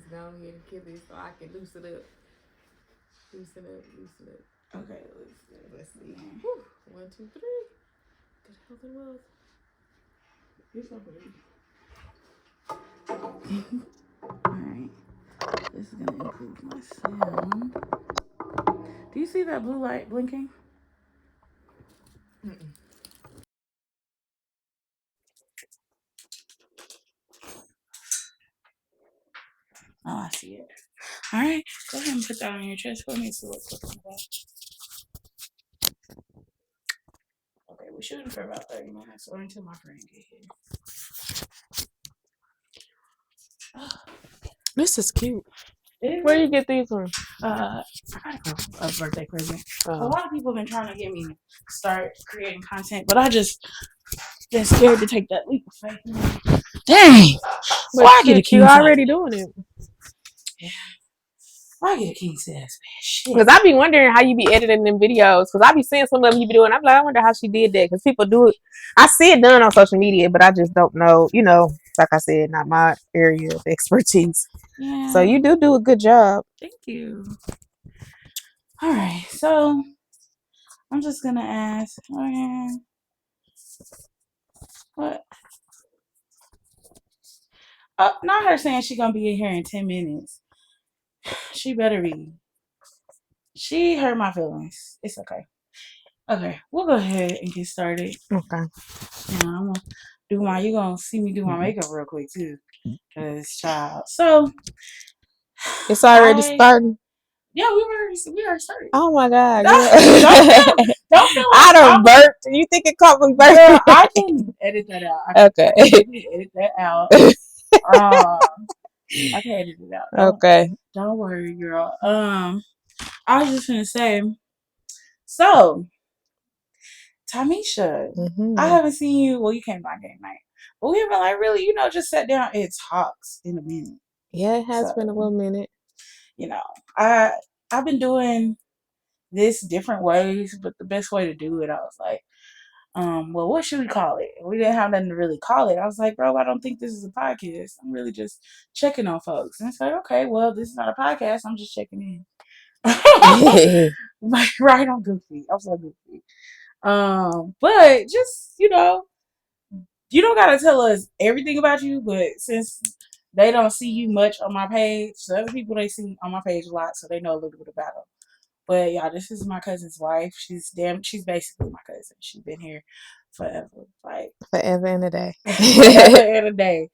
go ahead and kill it so I can loosen up. Loosen up. Okay, let's see. Whew. 1, 2, 3. Good health and wealth. You're so pretty. Alright. This is gonna include my sound. Do you see that blue light blinking? Mm-mm. Oh, I see it. Alright, go ahead and put that on your chest for me so it's looking back. Okay, we're shooting for about 30 minutes or until my friend get here. This is cute. Is Where it? you get these from? I gotta go. A birthday present. A lot of people have been trying to get me to start creating content, but I just been scared to take that leap of faith. Dang! But Why get a king you size? already doing it. Yeah. Why get a king size, man? Shit. Because I be wondering how you be editing them videos. Because I be seeing some of them you be doing. I'm like, I wonder how she did that. Because people do it. I see it done on social media, but I just don't know. You know, like I said, not my area of expertise. Yeah. So you do a good job. Thank you. All right. So I'm just gonna ask. What? Not her saying she gonna be in here in 10 minutes. She better be. She hurt my feelings. It's okay. Okay, we'll go ahead and get started. Okay. Now I'm gonna do my. You gonna see me do my makeup real quick too, cause child. So It's already starting. Yeah, we already started. Oh my God. Don't feel like I done burped. You think it caught me burping? Girl, I can edit that out. Okay. I can edit that out. I can edit it out. Okay. Don't worry, girl. I was just gonna say, so Tymesha, I haven't seen you. Well, you came by game night, but we haven't like really, just sat down and talked in a minute. Yeah, it has been a little minute. I've been doing this different ways, but the best way to do it, I was like, well, what should we call it? We didn't have nothing to really call it. I was like, bro, I don't think this is a podcast. I'm really just checking on folks. And it's like, okay, well, this is not a podcast. I'm just checking in. Like, right on goofy. I'm so goofy. But just, you don't gotta tell us everything about you, but since they don't see you much on my page, so other people they see on my page a lot, so they know a little bit about them. But y'all, this is my cousin's wife. She's basically my cousin. She's been here forever. Like forever and a day. Forever and a day.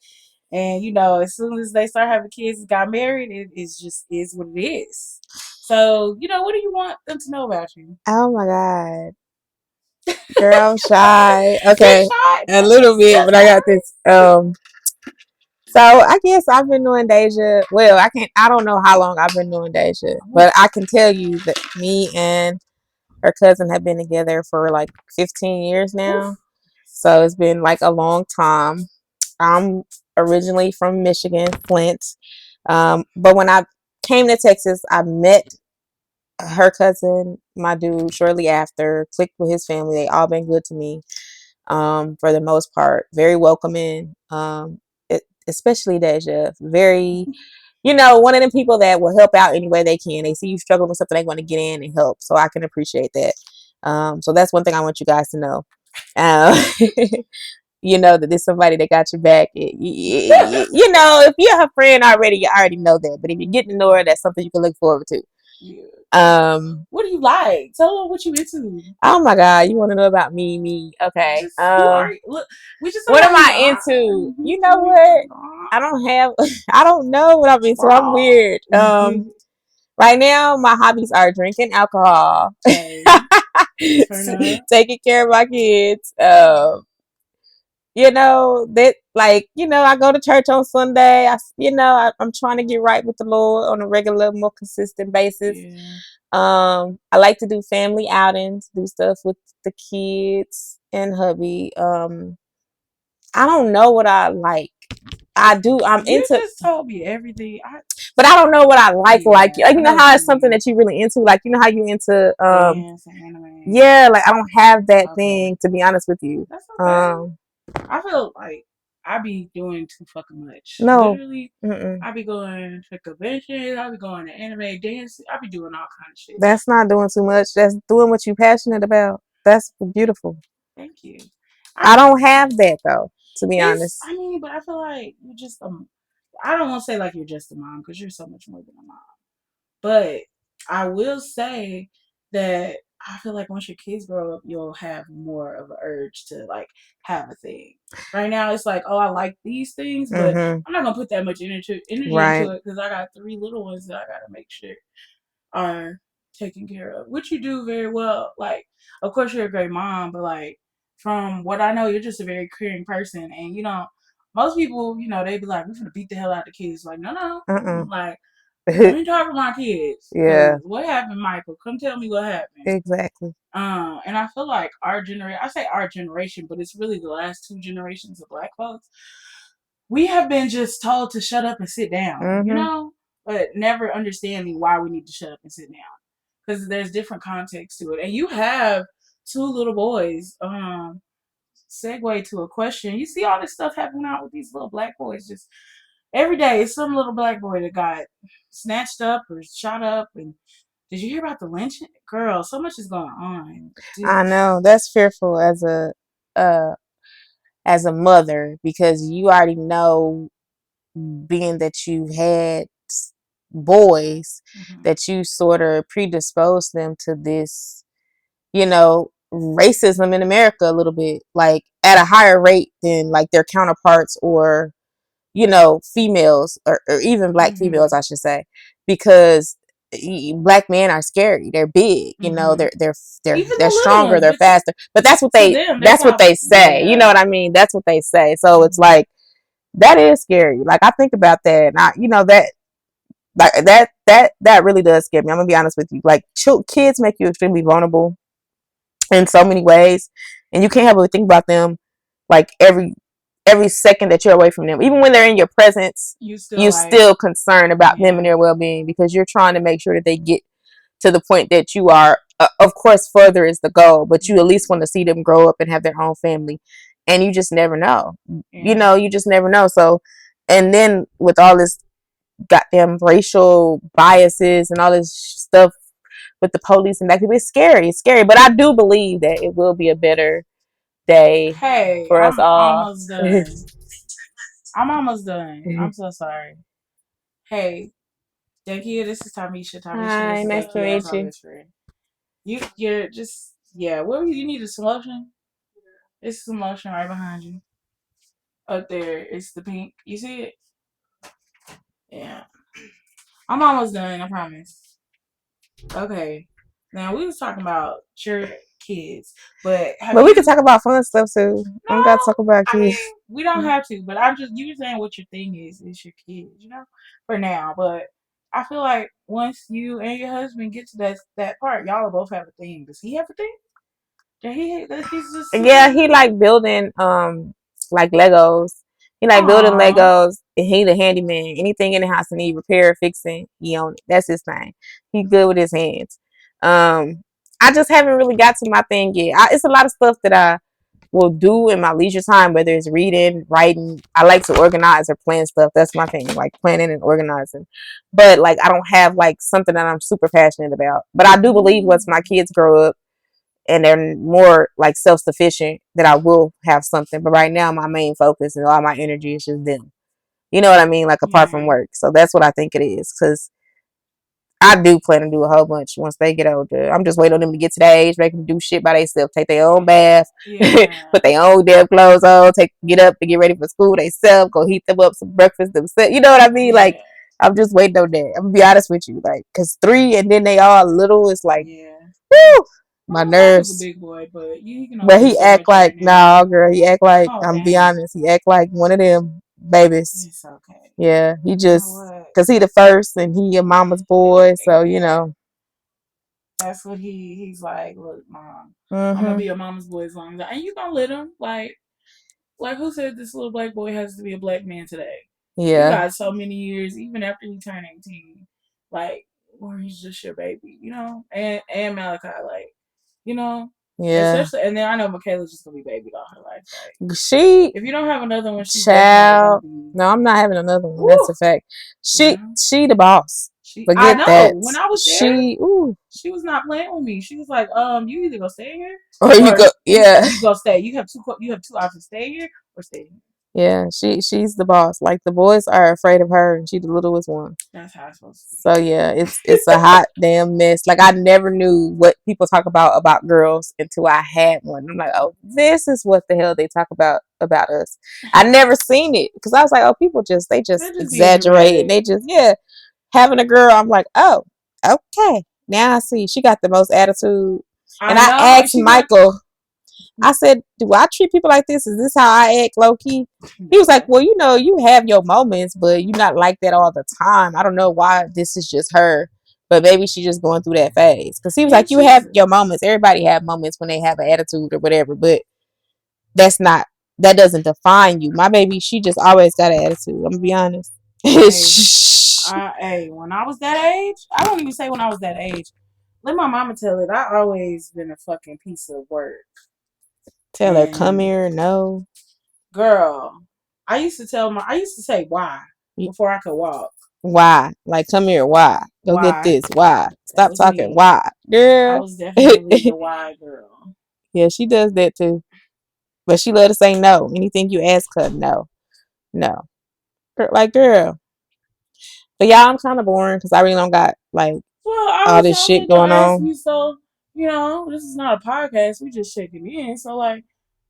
And as soon as they start having kids and got married, it just is what it is. So, what do you want them to know about you? Oh my God. Girl, I'm shy. Okay. Shy? A little bit, but I got this. So I guess I've been knowing Deja. Well, I don't know how long I've been knowing Deja, but I can tell you that me and her cousin have been together for like 15 years now. Oof. So it's been like a long time. I'm originally from Michigan, Flint. But when I came to Texas, I met her cousin, my dude, shortly after, clicked with his family. They all been good to me. For the most part, very welcoming. Especially Deja, very, one of them people that will help out any way they can. They see you struggling with something, they want to get in and help. So I can appreciate that. So that's one thing I want you guys to know. That there's somebody that got your back. If you're her friend already, you already know that. But if you're getting to know her, that's something you can look forward to. Yeah. What do you like? Tell them what you into. Oh my God, you want to know about me? Okay. Look, what am I into? You know what? I don't know what I'm into. I'm weird. Right now my hobbies are drinking alcohol, taking care of my kids. I go to church on Sunday. I'm trying to get right with the Lord on a regular, more consistent basis. Yeah. I like to do family outings, do stuff with the kids and hubby. I don't know what I like. You just told me everything. But I don't know what I like. Yeah, like you know how it's something that you really into. Like how you into dance and anime. Yeah, like I don't have that thing, to be honest with you. That's okay. I feel like I be doing too fucking much. No. Literally, Mm-mm. I be going to conventions. I be going to anime dance. I be doing all kind of shit. That's not doing too much. That's doing what you're passionate about. That's beautiful. Thank you. I don't have that though, to be honest. I mean, but I feel like you're just I don't want to say like you're just a mom because you're so much more than a mom. But I will say that I feel like once your kids grow up, you'll have more of an urge to like have a thing. Right now, it's like, oh, I like these things, but Mm-hmm. I'm not gonna put that much energy Right. into it because I got 3 little ones that I gotta make sure are taken care of, which you do very well. Like, of course, you're a great mom, but like from what I know, you're just a very caring person, and most people, they be like, "We're gonna beat the hell out of the kids." Like, no, like. Let me talk to my kids. Yeah. What happened, Michael? Come tell me what happened. Exactly. And I feel like I say our generation, but it's really the last 2 generations of Black folks. We have been just told to shut up and sit down, but never understanding why we need to shut up and sit down. Because there's different context to it. And you have 2 little boys. Segue to a question. You see all this stuff happening out with these little Black boys just every day. It's some little Black boy that got snatched up or shot up. And did you hear about the lynching? Girl, so much is going on. I know that's fearful as a mother because you already know, being that you've had boys, that you sort of predispose them to this, racism in America a little bit, like at a higher rate than like their counterparts or females or even Black females, I should say, because Black men are scary. They're big, they're stronger, they're faster. But that's what they say. You know what I mean? That's what they say. So it's like that is scary. Like I think about that, and that really does scare me. I'm gonna be honest with you. Like kids make you extremely vulnerable in so many ways, and you can't help but think about them like every second that you're away from them. Even when they're in your presence, you still concerned about them and their well-being because you're trying to make sure that they get to the point that you are. Of course, further is the goal, but you at least want to see them grow up and have their own family, and you just never know. You just never know. So, and then with all this goddamn racial biases and all this stuff with the police and that, it's scary. It's scary, but I do believe that it will be a better day for us all. Almost done. I'm almost done. I'm so sorry. Hey, Dakia, this is Tymesha. Hi, This is nice to meet you. best friend. You're just Where you need some lotion? It's some lotion right behind you. Up there, it's the pink. You see it? Yeah. I'm almost done. I promise. Okay. Now we was talking about your kids, but we can talk about fun stuff too. No, we gotta talk about kids. I mean, we don't have to, but you saying what your thing is your kids, for now. But I feel like once you and your husband get to that part, y'all both have a thing. Does he have a thing? He like building like Legos. He like building Legos, and he the handyman. Anything in the house that need repair, fixing, he own it. That's his thing. He good with his hands. I just haven't really got to my thing yet. It's a lot of stuff that I will do in my leisure time, whether it's reading, writing. I like to organize or plan stuff. That's my thing, like planning and organizing. But like I don't have like something that I'm super passionate about. But I do believe once my kids grow up and they're more like self-sufficient, that I will have something. But right now my main focus and all my energy is just them. You know what I mean? Like apart from work. So that's what I think it is. Because I do plan to do a whole bunch once they get older. I'm just waiting on them to get to that age where they can do shit by themselves, take their own bath, put their own damn clothes on, get up to get ready for school themselves, go heat them up some breakfast themselves. You know what I mean? Like I'm just waiting on that. I'm gonna be honest with you, like, cause 3 and then they all little. It's like, woo, my nerves. A big boy, but he act like girl. He act like I'm be honest. He act like one of them babies. It's okay. Yeah, he just cause he the first and he your mama's boy, so That's what he's like. Look, mom, I'm gonna be a mama's boy as long as and you gonna let him like who said this little Black boy has to be a Black man today? Yeah, he got so many years even after he turned 18, like, or he's just your baby, and Malachi, like, Yeah. Especially, and then I know Michaela's just gonna be babied all her life. Like, She, if you don't have another one, she's child. definitely gonna be. No, I'm not having another one. Woo! That's a fact. She the boss. I Forget know. that. When I was there, she was not playing with me. She was like, you either go stay here or you go, yeah. you go stay. You have two options: stay here or stay here. Yeah, she's the boss. Like the boys are afraid of her, and she's the littlest one. That's how it's supposed to be. So yeah, it's a hot damn mess. Like I never knew what people talk about girls until I had one. I'm like, oh, this is what the hell they talk about us. I never seen it because I was like, oh, people they just exaggerate. They just having a girl. I'm like, oh, okay. Now I see she got the most attitude. And I asked Michael. I said, do I treat people like this? Is this how I act low key? He was like, well, you have your moments, but you're not like that all the time. I don't know why this is just her, but maybe she's just going through that phase. Because he was like, you have your moments. Everybody have moments when they have an attitude or whatever, but that doesn't define you. My baby, she just always got an attitude. I'm going to be honest. When I was that age, I don't even say when I was that age. Let my mama tell it. I always been a fucking piece of work. Tell her, come here, no. Girl, I used to say why before I could walk. Why? Like, come here, why? Go get this, why? Stop talking, why? Girl. I was definitely the why girl. Yeah, she does that too. But she love to say no. Anything you ask her, no. No. Like, girl. But yeah, I'm kind of boring because I really don't got, like, all this shit going on. You, so, this is not a podcast. We just checking in. So, like,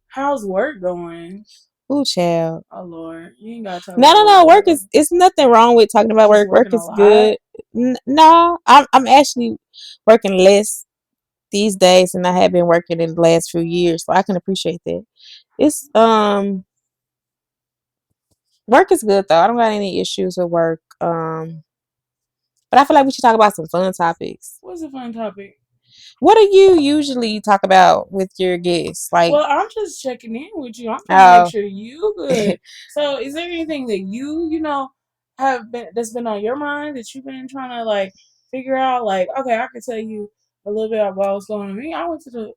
how's work going? Ooh, child. Oh, Lord. You ain't got to talk about it. No. Work is, it's nothing wrong with talking about work. Work is good. No, I'm actually working less these days than I have been working in the last few years. So I can appreciate that. It's, work is good though. I don't got any issues with work. But I feel like we should talk about some fun topics. What's a fun topic? What do you usually talk about with your guests? Like, well, I'm just checking in with you. I'm trying to make sure you good. So, is there anything that that's been on your mind that you've been trying to like figure out? Like, okay, I can tell you a little bit about what was going on with me. I went to the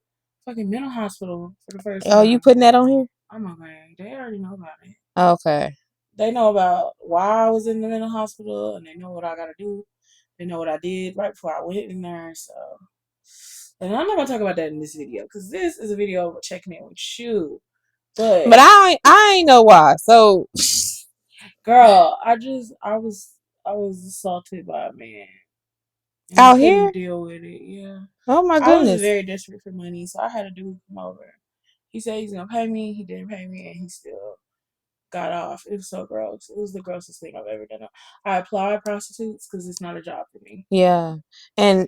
fucking mental hospital for the first time. Oh, you putting that on here? I'm okay. They already know about it. Okay. They know about why I was in the mental hospital, and they know what I gotta do. They know what I did right before I went in there. So, and I'm not gonna talk about that in this video because this is a video of checking in with you. But I ain't know why. So, girl, I was assaulted by a man. And out here, deal with it. Yeah. Oh my goodness. I was very desperate for money, so I had a dude come over. He said he's gonna pay me. He didn't pay me, and he still got off. It was so gross. It was the grossest thing I've ever done. I applaud prostitutes because it's not a job for me. Yeah, and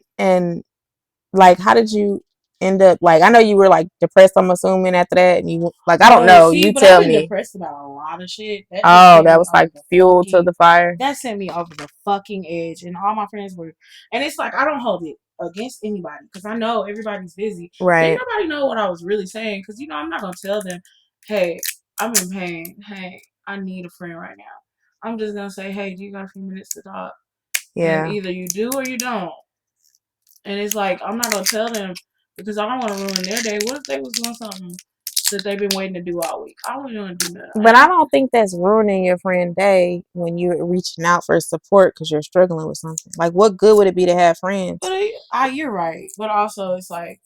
like, how did you end up? Like, I know you were like depressed. I'm assuming after that, and you like, I don't know. You tell me. Depressed about a lot of shit. That was like fuel to the fire. That sent me over the fucking edge, and all my friends were. And it's like I don't hold it against anybody because I know everybody's busy. Right. Didn't nobody know what I was really saying because I'm not gonna tell them, hey, I'm in pain. Hey, I need a friend right now. I'm just gonna say, hey, do you got a few minutes to talk? Yeah. And either you do or you don't. And it's like I'm not gonna tell them because I don't want to ruin their day. What if they was doing something that they've been waiting to do all week? I wouldn't want to do that. But I don't think that's ruining your friend day when you're reaching out for support because you're struggling with something. Like, what good would it be to have friends? But you're right. But also, it's like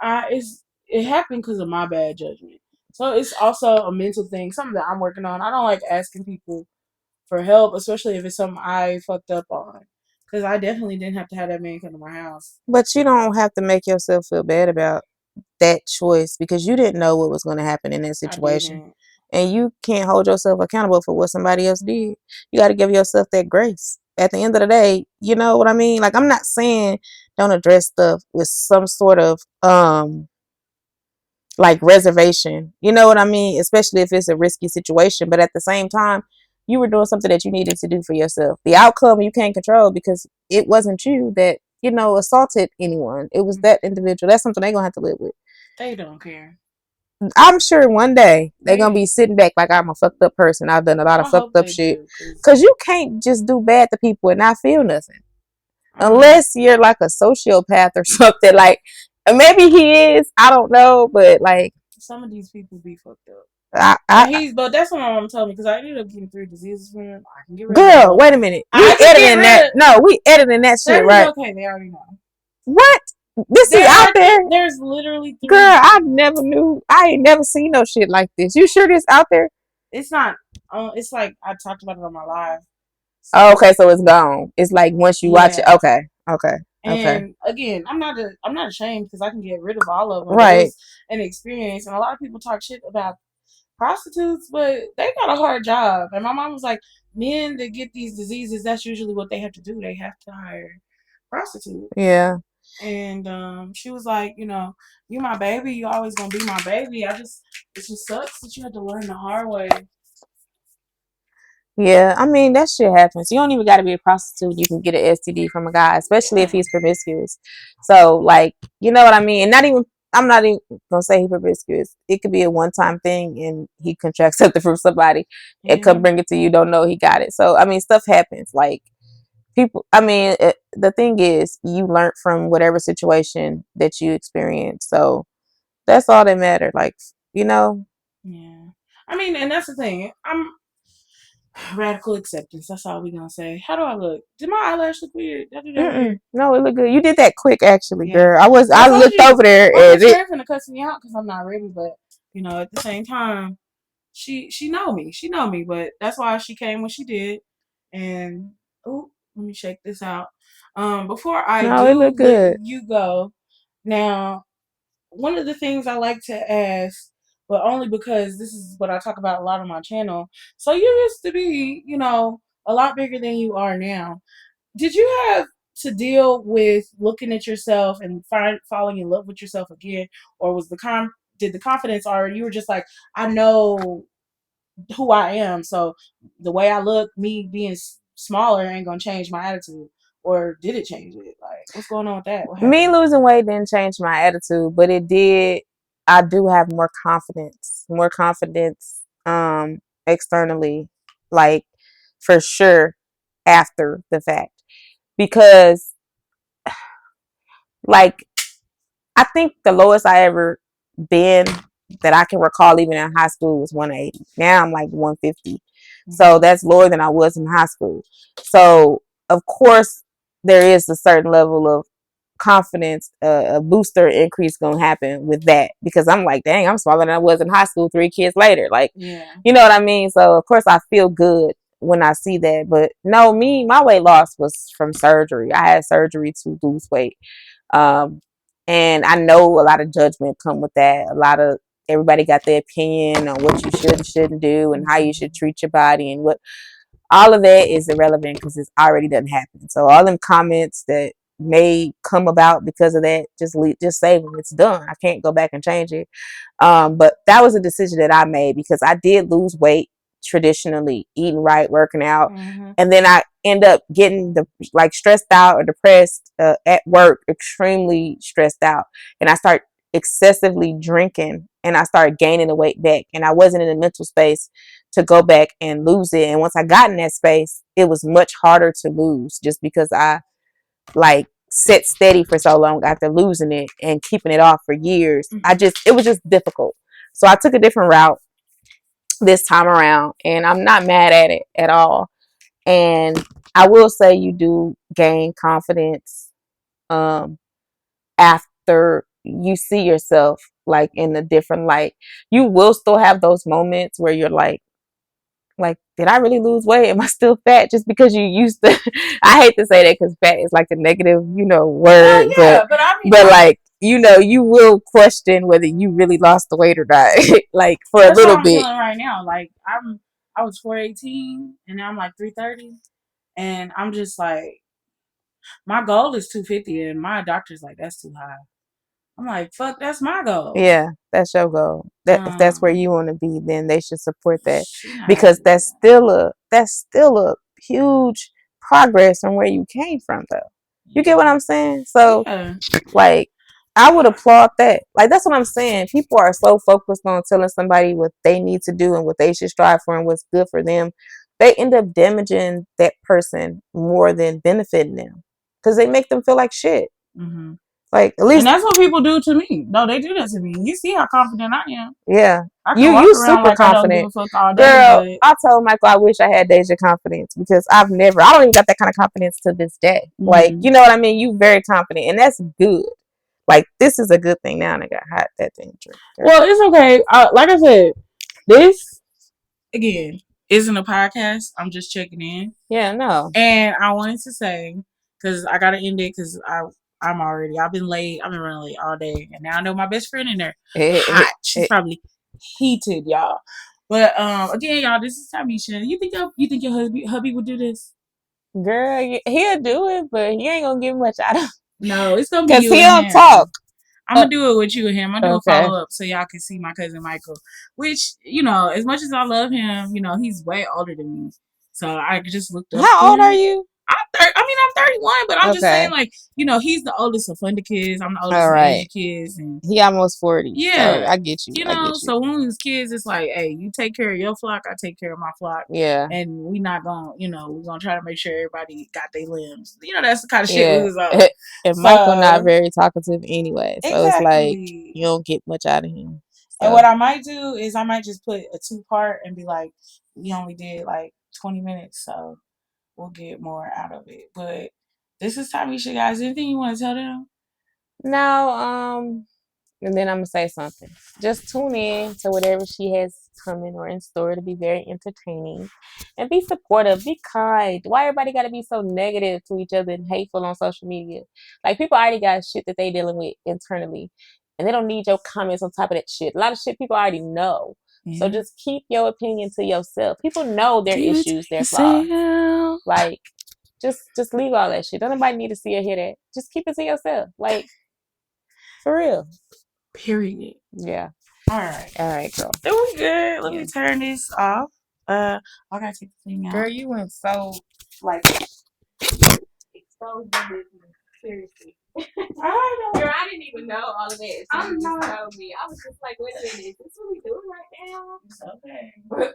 it happened because of my bad judgment. So it's also a mental thing, something that I'm working on. I don't like asking people for help, especially if it's something I fucked up on. Because I definitely didn't have to have that man come to my house. But you don't have to make yourself feel bad about that choice because you didn't know what was going to happen in that situation. And you can't hold yourself accountable for what somebody else did. You got to give yourself that grace. At the end of the day, you know what I mean? Like, I'm not saying don't address stuff with some sort of like reservation. You know what I mean? Especially if it's a risky situation. But at the same time, you were doing something that you needed to do for yourself. The outcome you can't control because it wasn't you that, assaulted anyone. It was that individual. That's something they're going to have to live with. They don't care. I'm sure one day they're going to be sitting back like, I'm a fucked up person. I've done a lot of fucked up shit. Because you can't just do bad to people and not feel nothing. Unless you're like a sociopath or something. Like, maybe he is. I don't know, but like some of these people be fucked up. I But that's what my mom told me because I ended up getting 3 diseases from him. I can get rid of girl, them. wait a minute. I can get rid of. No, we editing that shit, right? Okay, they already know. What? This is out there? There's literally 3. Girl, I never knew. I ain't never seen no shit like this. You sure this out there? It's not. It's like I talked about it on my live. So, oh, okay, so it's gone. It's like once you watch it. Okay. And again, I'm not ashamed because I can get rid of all of them. Right. It was an experience, and a lot of people talk shit about prostitutes, but they got a hard job. And my mom was like, men that get these diseases, that's usually what they have to do. They have to hire prostitutes. Yeah. And she was like, you my baby, you always gonna be my baby. It just sucks that you had to learn the hard way. Yeah, I mean that shit happens. You don't even got to be a prostitute. You can get an STD from a guy, especially if he's promiscuous. So, like, you know what I mean? And I'm not even gonna say he's promiscuous. It could be a one-time thing, and he contracts something from somebody, and come bring it to you. Don't know he got it. So, I mean, stuff happens. Like people. I mean, the thing is, you learn from whatever situation that you experience. So that's all that matters. Like, Yeah. I mean, and that's the thing. I'm radical acceptance. That's all we gonna say. How do I look? Did my eyelash look weird? Did I do that weird? No, it looked good. You did that quick, actually, girl. I looked over there and it finna cuss me out because I'm not ready. But at the same time, she know me. She know me. But that's why she came when she did. And let me shake this out. Before I it looked good. You go. Now, one of the things I like to ask, but only because this is what I talk about a lot on my channel. So you used to be, a lot bigger than you are now. Did you have to deal with looking at yourself and falling in love with yourself again, or was did the confidence, or you were just like, I know who I am, so the way I look, me being smaller ain't gonna change my attitude? Or did it change it? Like, what's going on with that? Me losing weight didn't change my attitude, but it did. I do have more confidence externally, like for sure after the fact, because like I think the lowest I ever been that I can recall even in high school was 180. Now I'm like 150. Mm-hmm. So that's lower than I was in high school. So of course there is a certain level of confidence, a booster increase gonna happen with that, because I'm like, dang, I'm smaller than I was in high school 3 kids later. Like, you know what I mean? So of course I feel good when I see that. But no, my weight loss was from surgery. I had surgery to lose weight. And I know a lot of judgment come with that. Everybody got their opinion on what you should and shouldn't do and how you should treat your body, and what all of that is irrelevant because it's already done happen. So all them comments that may come about because of that, just save them. It's done. I can't go back and change it. But that was a decision that I made because I did lose weight traditionally, eating right, working out, and then I end up getting stressed out or depressed at work, extremely stressed out, and I start excessively drinking, and I started gaining the weight back, and I wasn't in the mental space to go back and lose it. And once I got in that space, it was much harder to lose, just because I set steady for so long after losing it and keeping it off for years. It was just difficult. So I took a different route this time around, and I'm not mad at it at all. And I will say you do gain confidence after you see yourself in a different light. You will still have those moments where you're like, did I really lose weight? Am I still fat? Just because you used to. I hate to say that because fat is like a negative, word. Yeah, but I mean, you will question whether you really lost the weight or not. For a little bit. That's what I'm feeling right now. I was 418 and now I'm 330, and I'm just like, my goal is 250, and my doctor's like, that's too high. I'm like, fuck, that's my goal. Yeah, that's your goal. If that's where you want to be, then they should support that, because that's still a huge progress from where you came from, though. You get what I'm saying? So, I would applaud that. That's what I'm saying. People are so focused on telling somebody what they need to do and what they should strive for and what's good for them. They end up damaging that person more than benefiting them, because they make them feel like shit. Like at And least, that's what people do to me. No, they do that to me. You see how confident I am. yeah. I can You walk around super like I don't give confident. a fuck all day, Girl, but I told Michael I wish I had Deja confidence because I don't even got that kind of confidence to this day. Like, you know what I mean? You very confident, and that's good. Like, this is a good thing now. And I got hot that thing. Well, it's okay. Like I said, this again isn't a podcast. I'm just checking in. Yeah, no. And I wanted to say, because I gotta end it because I've been late. I've been running late all day, and now I know my best friend in there hot. She's probably heated, y'all. But again, y'all, this is Tymesha. You think your hubby would do this? Girl, he'll do it, but he ain't gonna get much out of it. No, it's gonna be because you he and don't him. talk. I'm gonna do it with you and him. I'm gonna do a Okay. follow up so y'all can see my cousin Michael. Which, you know, as much as I love him, you know, he's way older than me. So I just looked up. How old him. are you? I'm 31, but I'm just Okay. saying, like, you know, he's the oldest of Funda kids. I'm the oldest All of right. Asia kids, and He almost 40. yeah, So I get you. you I know. get you. So when we was kids, it's like, hey, you take care of your flock, I take care of my flock. Yeah. And we not gonna, you know, we're gonna try to make sure everybody got their limbs. You know, that's the kind of shit we was on. And Michael not very talkative anyway, so exactly. it's like you don't get much out of him. So. And what I might do is I might just put a 2-part and be like, we only did like 20 minutes, so we'll get more out of it. But this is Tymesha, guys. Anything you want to tell them? No, and then I'm gonna say something. Just tune in to whatever she has coming or in store to be very entertaining, and be supportive. Be kind. Why everybody got to be so negative to each other and hateful on social media? Like people already got shit that they dealing with internally, and they don't need your comments on top of that shit. A lot of shit people already know. Yeah. So just keep your opinion to yourself. People know their issues, their flaws. Like just leave all that shit. Don't nobody need to see or hear that. Just keep it to yourself. Like for real. Period. Yeah. All right, girl. Then we good. Let me turn this off. I gotta take the thing out. Girl, you went so like exposed the business. Seriously. I know. Girl, I didn't even know all of that. So you just told me. I was just like, wait a minute, is this what we doing right now? It's okay.